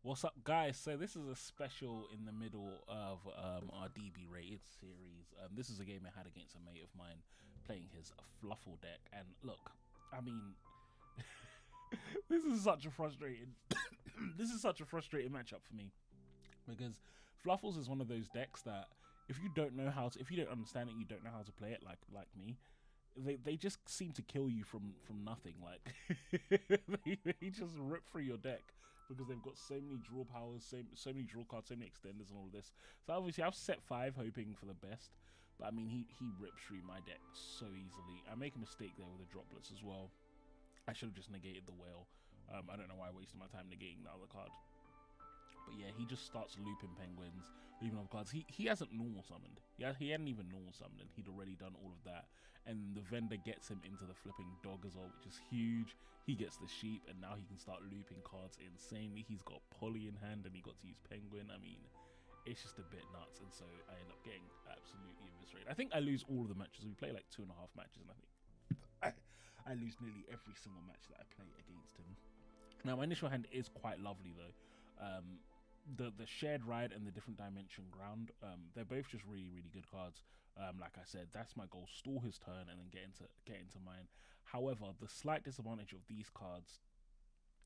What's up, guys? So this is a special in the middle of our DB rated series. This is a game I had against a mate of mine playing his Fluffle deck. And look, I mean, this is such a frustrating, this is such a frustrating matchup for me because Fluffles is one of those decks that if you don't know how to, if you don't understand it, you don't know how to play it like me. They just seem to kill you from nothing. Like they just rip through your deck because they've got so many draw powers, so many draw cards, so many extenders, and all of this. So obviously I've set 5 hoping for the best, but I mean he rips through my deck so easily. I make a mistake there with the droplets as well. I should have just negated the whale. I don't know why I wasted my time negating the other card. But yeah, he just starts looping penguins, leaving off cards. He hasn't normal summoned. Yeah, he hadn't even normal summoned, and he'd already done all of that. And the vendor gets him into the flipping dog as well, which is huge. He gets the sheep, and now he can start looping cards insanely. He's got Polly in hand, and he got to use penguin. I mean, it's just a bit nuts, and so I end up getting absolutely eviscerated. I think I lose all of the matches. We play like 2.5 matches, and I think I lose nearly every single match that I play against him. Now, my initial hand is quite lovely though. The shared ride and the different dimension ground, they're both just really good cards. Like I said, that's my goal: stall his turn and then get into mine. However, the slight disadvantage of these cards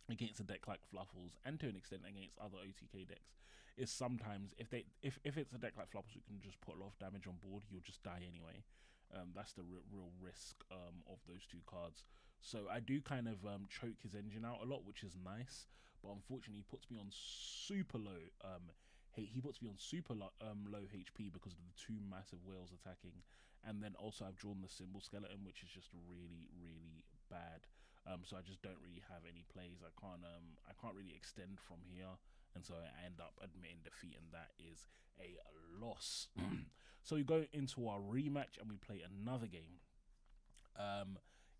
against a deck like Fluffles, and to an extent against other OTK decks, is sometimes if it's a deck like Fluffles who can just put a lot of damage on board, you'll just die anyway. That's the real risk of those two cards. So I do kind of choke his engine out a lot, which is nice, but unfortunately he puts me on super low. He puts me on super low HP because of the two massive whales attacking, and then also I've drawn the symbol skeleton, which is just really bad. So I just don't really have any plays. I can't really extend from here, and so I end up admitting defeat, and that is a loss. So we go into our rematch and we play another game.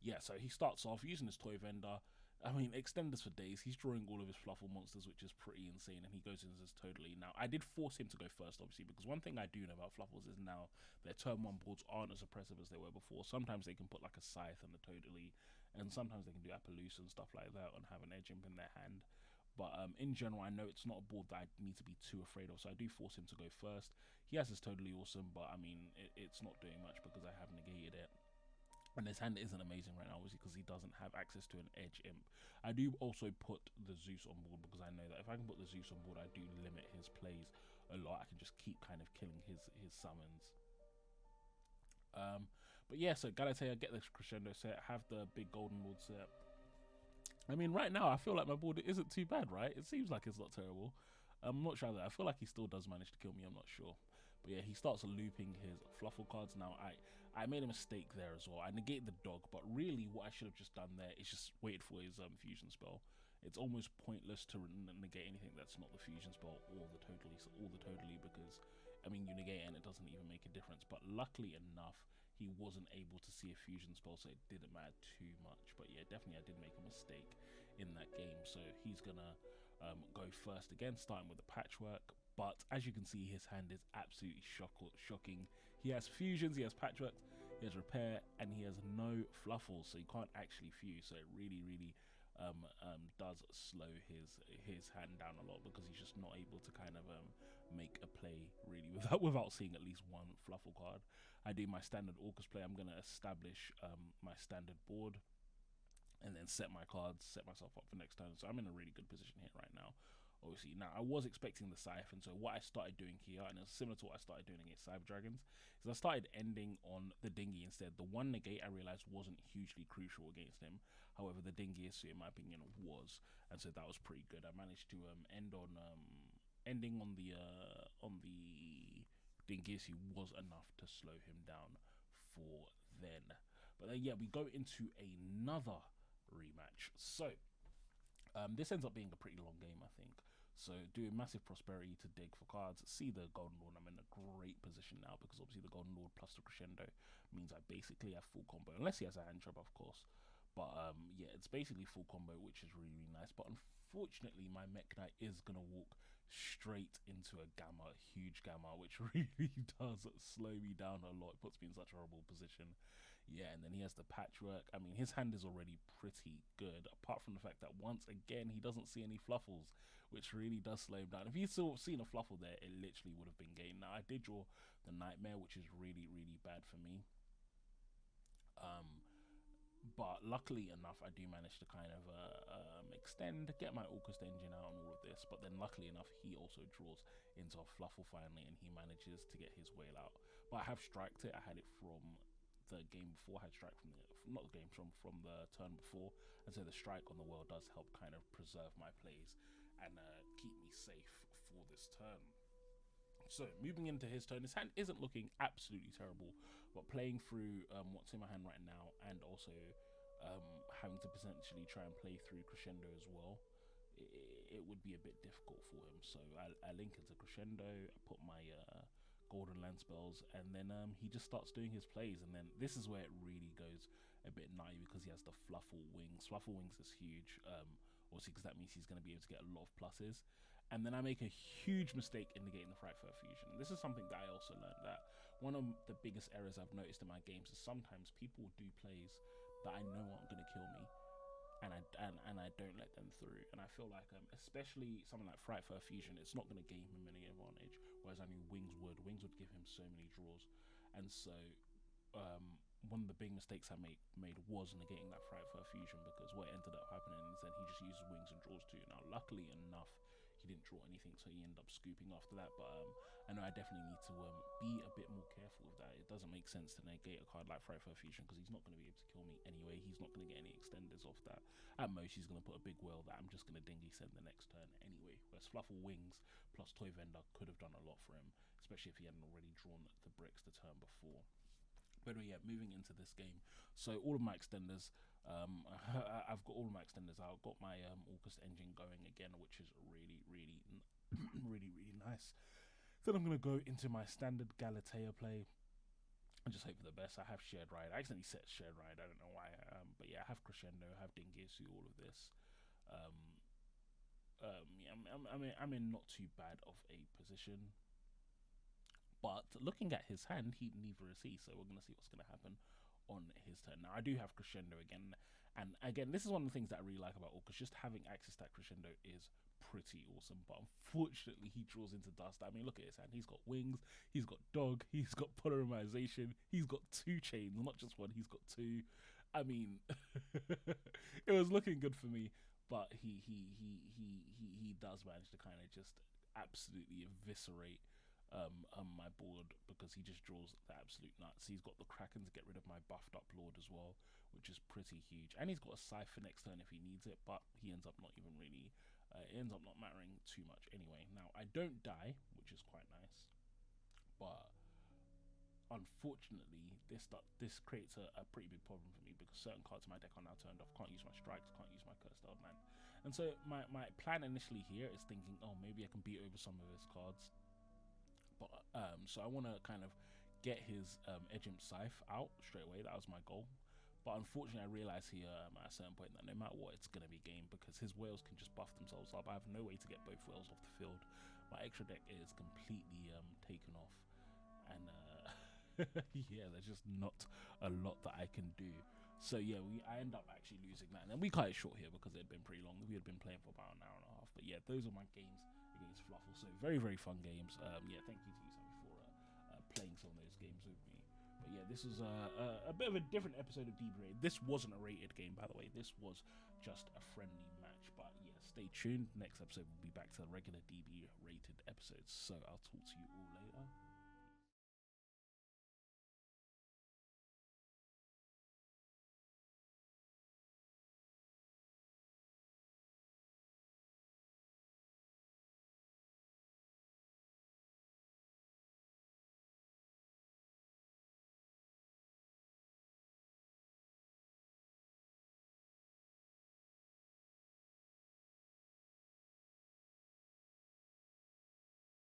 Yeah, so he starts off using his toy vendor. I mean, extenders for days. He's drawing all of his Fluffle monsters, which is pretty insane, and he goes in as totally. Now, I did force him to go first, obviously, because one thing I do know about Fluffles is now their turn 1 boards aren't as oppressive as they were before. Sometimes they can put like a Scythe and a Totally, and sometimes they can do Appaloosa and stuff like that and have an edge imp in their hand. But in general, I know it's not a board that I need to be too afraid of, so I do force him to go first. He has his Totally Awesome, but I mean, it's not doing much because I have negated it. And his hand isn't amazing right now, obviously, because he doesn't have access to an edge imp. I do also put the Zeus on board because I know that if I can put the Zeus on board, I do limit his plays a lot. I can just keep kind of killing his summons. But yeah, so Galatea, get the crescendo set, have the big golden lord set. I mean, right now I feel like my board isn't too bad, right? It seems like it's not terrible. I'm not sure that. I feel like he still does manage to kill me. I'm not sure, but yeah, he starts looping his Fluffle cards. Now, I made a mistake there as well. I negated the dog, but really, what I should have just done there is just waited for his fusion spell. It's almost pointless to negate anything that's not the fusion spell or the totally because I mean you negate it and it doesn't even make a difference. But luckily enough, he wasn't able to see a fusion spell, so it didn't matter too much. But yeah, definitely I did make a mistake in that game. So he's gonna go first again, starting with the patchwork. But as you can see, his hand is absolutely shocking. He has fusions, he has patchwork, he has repair, and he has no Fluffles, so he can't actually fuse. So it really does slow his hand down a lot because he's just not able to kind of make a play really without seeing at least one Fluffle card. I do my standard Orcust play. I'm going to establish my standard board and then set my cards, set myself up for next turn. So I'm in a really good position here right now. Obviously, now I was expecting the Scythe, and so what I started doing here, and it's similar to what I started doing against Cyber Dragons, is I started ending on the Dinghy instead. The one negate I realized wasn't hugely crucial against him. However, the Dinghy issue, in my opinion, was, and so that was pretty good. I managed to end on ending on the Dinghy issue was enough to slow him down for then. But then, yeah, we go into another rematch. So this ends up being a pretty long game, I think. So doing massive prosperity to dig for cards. See the Golden Lord. I'm in a great position now because obviously the Golden Lord plus the Crescendo means I basically have full combo, unless he has a hand trap, of course. But yeah, it's basically full combo, which is really nice. But unfortunately, my Mech Knight is gonna walk straight into a Gamma, a huge Gamma, which really does slow me down a lot. It puts me in such a horrible position. Yeah, and then he has the patchwork. I mean, his hand is already pretty good, apart from the fact that once again he doesn't see any fluffles, which really does slow him down. If he saw seen a fluffle there, it literally would have been game. Now I did draw the nightmare, which is really bad for me. Um, but luckily enough, I do manage to kind of extend, get my Orcust engine out and all of this. But then luckily enough, he also draws into a fluffle finally, and he manages to get his whale out. But I have striked it. I had it from the game before. I had strike from the not the game from the turn before, and so the strike on the whale does help kind of preserve my plays and keep me safe for this turn. So moving into his turn, his hand isn't looking absolutely terrible, but playing through what's in my hand right now, and also having to potentially try and play through Crescendo as well, it would be a bit difficult for him. So I link into Crescendo, I put my Golden Land spells, and then he just starts doing his plays, and then this is where it really goes a bit nutty because he has the Fluffle Wings. Fluffle Wings is huge, obviously because that means he's going to be able to get a lot of pluses. And then I make a huge mistake in negating the Fright Fur Fusion. This is something that I also learned, that one of the biggest errors I've noticed in my games is sometimes people do plays that I know aren't going to kill me, and I don't let them through. And I feel like especially something like Fright Fur Fusion, it's not going to gain him any advantage, whereas I knew Wings would give him so many draws. And so one of the big mistakes I made was negating that Fright Fur Fusion, because what ended up happening is then he just uses Wings and draws too. Now luckily enough, he didn't draw anything, so he ended up scooping after that. But I know I definitely need to be a bit more careful with that. It doesn't make sense to negate a card like Fright Fur Fusion, because he's not going to be able to kill me anyway. He's not going to get any extenders off that. At most, he's going to put a big whale that I'm just going to dingy send the next turn anyway. Whereas Fluffle Wings plus Toy Vendor could have done a lot for him, especially if he hadn't already drawn the bricks the turn before. But yeah, moving into this game, so all of my extenders, I've got all of my extenders out. I've got my Orcust engine going again, which is really nice. Then I'm gonna go into my standard Galatea play and just hope for the best. I have Shared Ride. I accidentally set Shared Ride. I don't know why, but yeah, I have Crescendo. I have Dingisu. All of this. Yeah, I'm in not too bad of a position. But looking at his hand, neither is he. So we're going to see what's going to happen on his turn. Now, I do have Crescendo again. And again, this is one of the things that I really like about Orcust. Just having access to that Crescendo is pretty awesome. But unfortunately, he draws into dust. I mean, look at his hand. He's got Wings. He's got Dog. He's got Polymerization. He's got 2 chains. Not just one. He's got 2. I mean, it was looking good for me. But he does manage to kind of just absolutely eviscerate my board, because he just draws the absolute nuts. He's got the Kraken to get rid of my buffed up Lord as well, which is pretty huge. And he's got a Scythe for next turn if he needs it, but he ends up not even really, it ends up not mattering too much anyway. Now, I don't die, which is quite nice, but unfortunately, this creates a pretty big problem for me, because certain cards in my deck are now turned off. Can't use my strikes, can't use my Cursed Eldland. And so my plan initially here is thinking, oh, maybe I can beat over some of his cards. But so I want to kind of get his Edgimp Scythe out straight away. That was my goal. But unfortunately, I realized here at a certain point that no matter what, it's going to be game, because his whales can just buff themselves up. I have no way to get both whales off the field. My extra deck is completely taken off. And yeah, there's just not a lot that I can do. So yeah, I end up actually losing that. And then we cut it short here because it had been pretty long. We had been playing for about an hour and a half. But yeah, those are my games against Fluffle. So very fun games. Yeah, thank you to you, Sammy, for playing some of those games with me. But yeah, this was a bit of a different episode of DB Rated. This wasn't a rated game, by the way. This was just a friendly match. But yeah, stay tuned. Next episode will be back to the regular DB Rated episodes. So I'll talk to you all later.